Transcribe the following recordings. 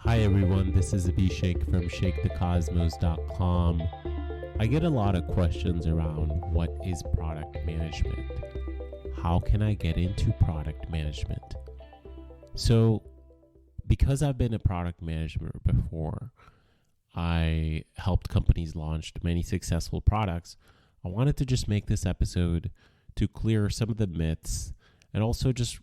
Hi everyone, this is Abhishek from ShakeTheCosmos.com. I get a lot of questions around what is product management? How can I get into product management? So, because I've been a product manager before, I helped companies launch many successful products. I wanted to just make this episode to clear some of the myths and also just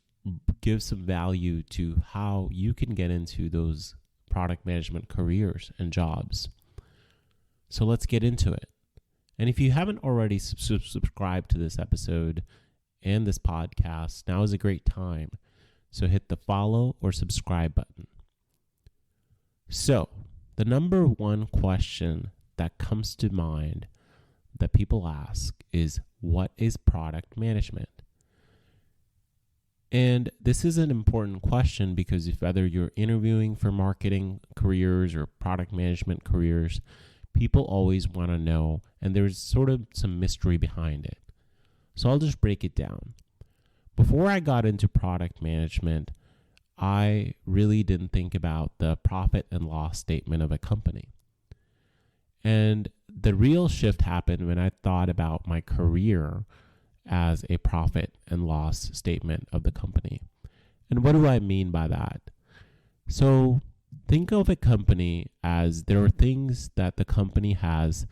give some value to how you can get into those product management careers and jobs. So let's get into it. And if you haven't already subscribed to this episode and this podcast, now is a great time. So hit the follow or subscribe button. So the number one question that comes to mind that people ask is, what is product management? And this is an important question because if whether you're interviewing for marketing careers or product management careers, people always want to know, and there's sort of some mystery behind it. So I'll just break it down. Before I got into product management, I really didn't think about the profit and loss statement of a company. And the real shift happened when I thought about my career as a profit and loss statement of the company. And what do I mean by that? So think of a company as there are things that the company has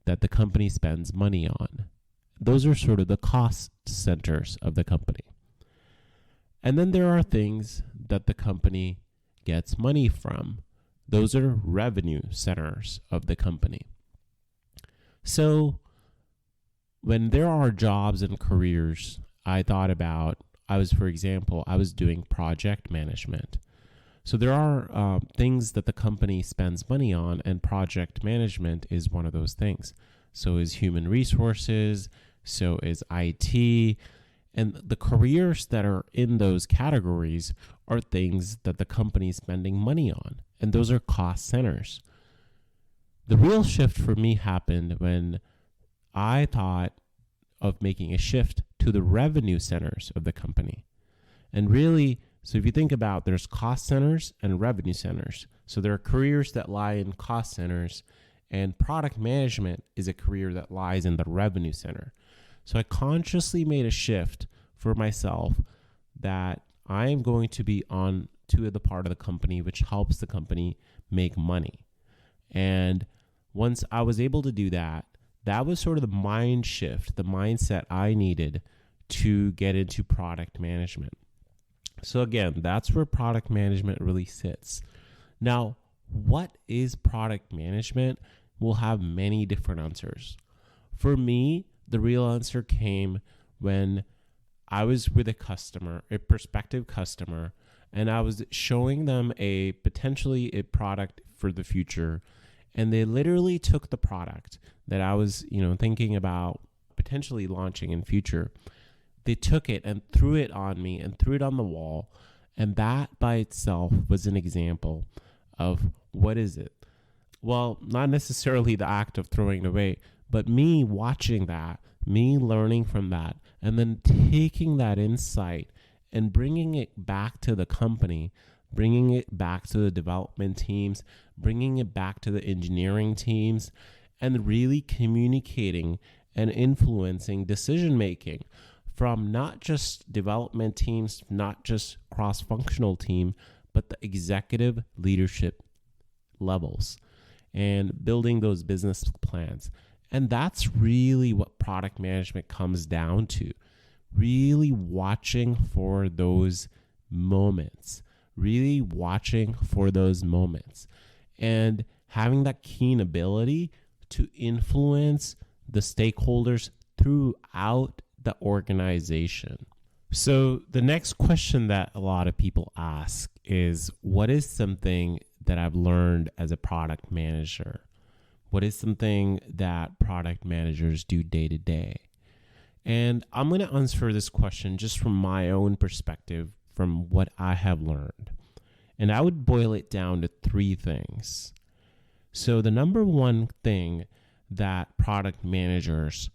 that the company spends money on. Those are sort of the cost centers of the company. And then there are things that the company gets money from. Those are revenue centers of the company. So when there are jobs and careers, I thought about, I was doing project management. So there are things that the company spends money on, and project management is one of those things. So is human resources, so is IT, and the careers that are in those categories are things that the company is spending money on, and those are cost centers. The real shift for me happened when I thought of making a shift to the revenue centers of the company. And really, so if you think about, there's cost centers and revenue centers. So there are careers that lie in cost centers, and product management is a career that lies in the revenue center. So I consciously made a shift for myself that I am going to be on to the part of the company which helps the company make money. And once I was able to do that, that was sort of the mind shift, the mindset I needed to get into product management. So again, that's where product management really sits. Now, what is product management? We'll have many different answers. For me, the real answer came when I was with a customer, a prospective customer, and I was showing them potentially a product for the future. And they literally took the product that I was, thinking about potentially launching in future. They took it and threw it on me and threw it on the wall. And that by itself was an example of what is it? Well, not necessarily the act of throwing it away, but me watching that, me learning from that, and then taking that insight and bringing it back to the company, bringing it back to the development teams, bringing it back to the engineering teams, and really communicating and influencing decision-making from not just development teams, not just cross-functional team, but the executive leadership levels and building those business plans. And that's really what product management comes down to, really watching for those moments. And having that keen ability to influence the stakeholders throughout the organization. So the next question that a lot of people ask is, what is something that I've learned as a product manager? What is something that product managers do day to day? And I'm going to answer this question just from my own perspective, from what I have learned. And I would boil it down to three things. So the number one thing that product managers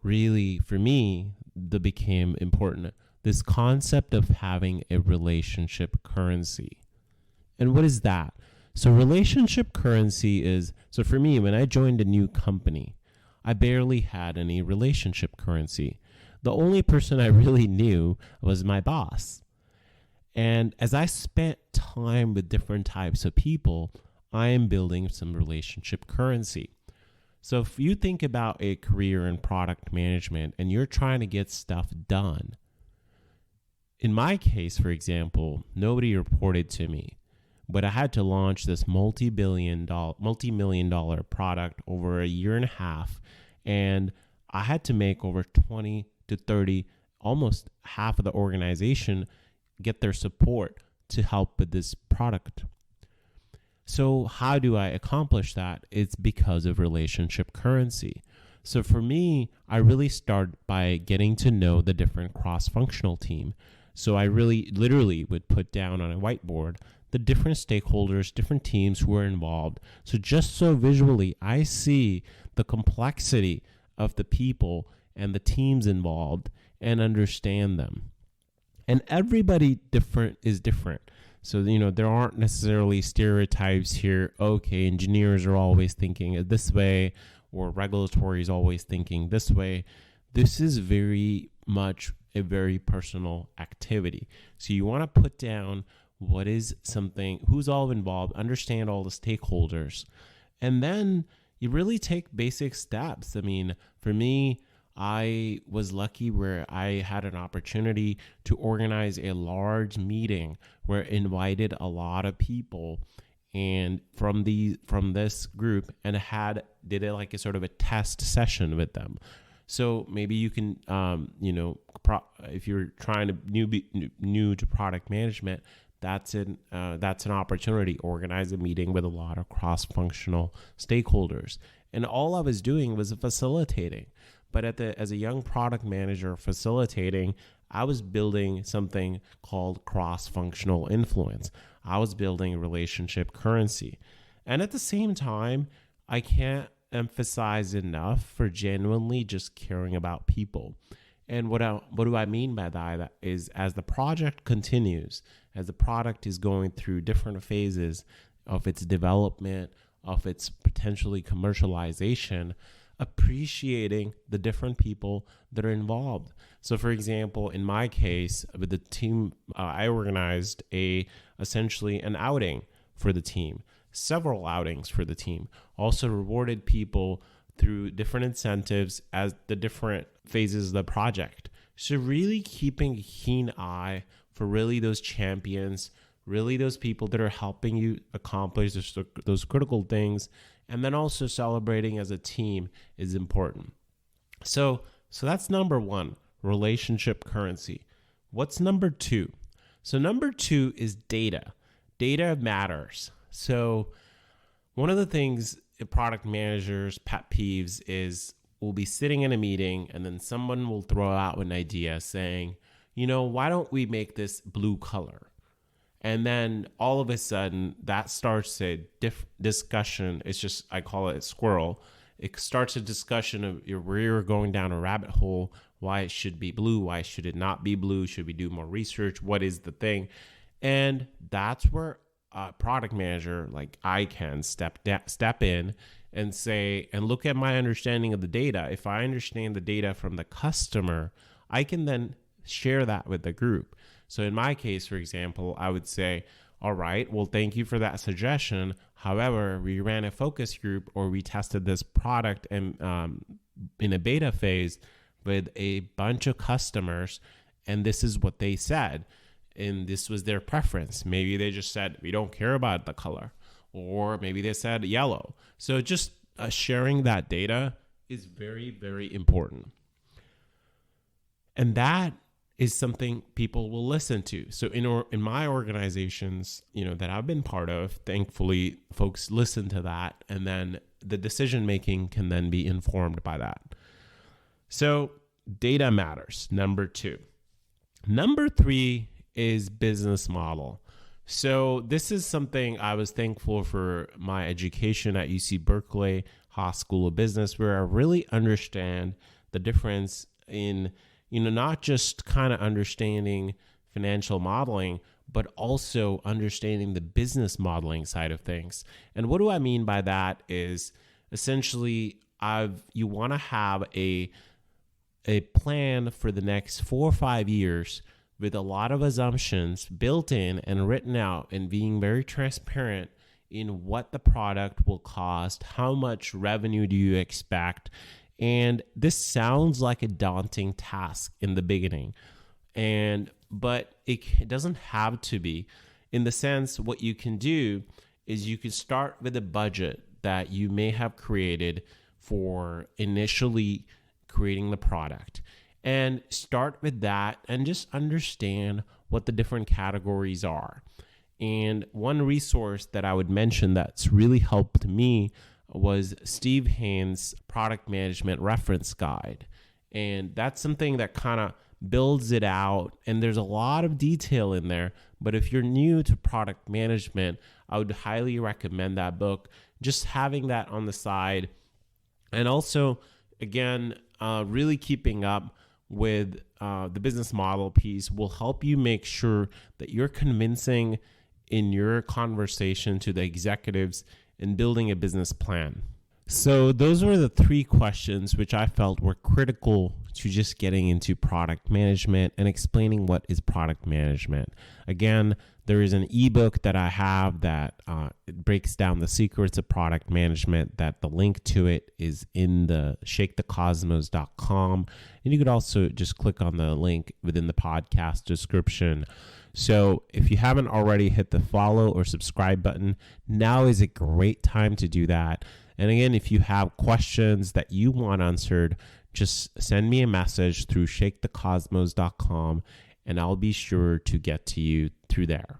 really, for me, that became important, this concept of having a relationship currency. And what is that? So relationship currency is, so for me, when I joined a new company, I barely had any relationship currency. The only person I really knew was my boss. And as I spent time with different types of people, I am building some relationship currency. So if you think about a career in product management and you're trying to get stuff done, in my case, for example, nobody reported to me, but I had to launch this multi-million dollar product over a year and a half, and I had to make over 20 to 30, almost half of the organization get their support to help with this product. So how do I accomplish that? It's because of relationship currency. So for me, I really start by getting to know the different cross-functional team. So I really literally would put down on a whiteboard the different stakeholders, different teams who are involved. So just so visually, I see the complexity of the people and the teams involved and understand them. And everybody is different. So, there aren't necessarily stereotypes here. Okay, engineers are always thinking this way, or regulatory is always thinking this way. This is very much a very personal activity. So you want to put down what is something, who's all involved, understand all the stakeholders, and then you really take basic steps. I mean, for me, I was lucky where I had an opportunity to organize a large meeting where I invited a lot of people and from this group, and did it like a sort of a test session with them. So maybe you can, if you're trying to new to product management, that's an opportunity. Organize a meeting with a lot of cross-functional stakeholders, and all I was doing was facilitating. But as a young product manager facilitating, I was building something called cross-functional influence. I was building relationship currency. And at the same time, I can't emphasize enough for genuinely just caring about people. And what do I mean by that is, as the project continues, as the product is going through different phases of its development, of its potentially commercialization, appreciating the different people that are involved. So for example, in my case, with the team, I organized essentially an outing for the team, several outings for the team, also rewarded people through different incentives as the different phases of the project. So really keeping a keen eye for really those champions, really those people that are helping you accomplish those critical things, and then also celebrating as a team is important. So that's number one, relationship currency. What's number two? So number two is data. Data matters. So one of the things product managers' pet peeves is we'll be sitting in a meeting and then someone will throw out an idea saying, why don't we make this blue color? And then all of a sudden that starts a discussion. It's just, I call it a squirrel. It starts a discussion of where you're going down a rabbit hole, why it should be blue, why should it not be blue, should we do more research, what is the thing? And that's where a product manager like I can step in and say, and look at my understanding of the data. If I understand the data from the customer, I can then share that with the group. So in my case, for example, I would say, all right, well, thank you for that suggestion. However, we ran a focus group, or we tested this product and in a beta phase with a bunch of customers, and this is what they said. And this was their preference. Maybe they just said, we don't care about the color. Or maybe they said yellow. So just sharing that data is very, very important. And that is something people will listen to. So in my organizations, that I've been part of, thankfully, folks listen to that, and then the decision making can then be informed by that. So data matters, number two. Number three is business model. So this is something I was thankful for my education at UC Berkeley Haas School of Business, where I really understand the difference in not just kind of understanding financial modeling, but also understanding the business modeling side of things. And what do I mean by that is essentially you want to have a plan for the next 4 or 5 years with a lot of assumptions built in and written out, and being very transparent in what the product will cost, how much revenue do you expect. And this sounds like a daunting task in the beginning, but it doesn't have to be. In the sense, what you can do is you can start with a budget that you may have created for initially creating the product, and start with that and just understand what the different categories are. And one resource that I would mention that's really helped me was Steve Haines' Product Management Reference Guide. And that's something that kind of builds it out, and there's a lot of detail in there. But if you're new to product management, I would highly recommend that book. Just having that on the side, and also, again, really keeping up with the business model piece will help you make sure that you're convincing in your conversation to the executives in building a business plan. So those were the 3 questions which I felt were critical to just getting into product management and explaining what is product management. Again, there is an ebook that I have that it breaks down the secrets of product management, that the link to it is in the shakethecosmos.com. And you could also just click on the link within the podcast description. So if you haven't already hit the follow or subscribe button, now is a great time to do that. And again, if you have questions that you want answered, just send me a message through shakethecosmos.com, and I'll be sure to get to you through there.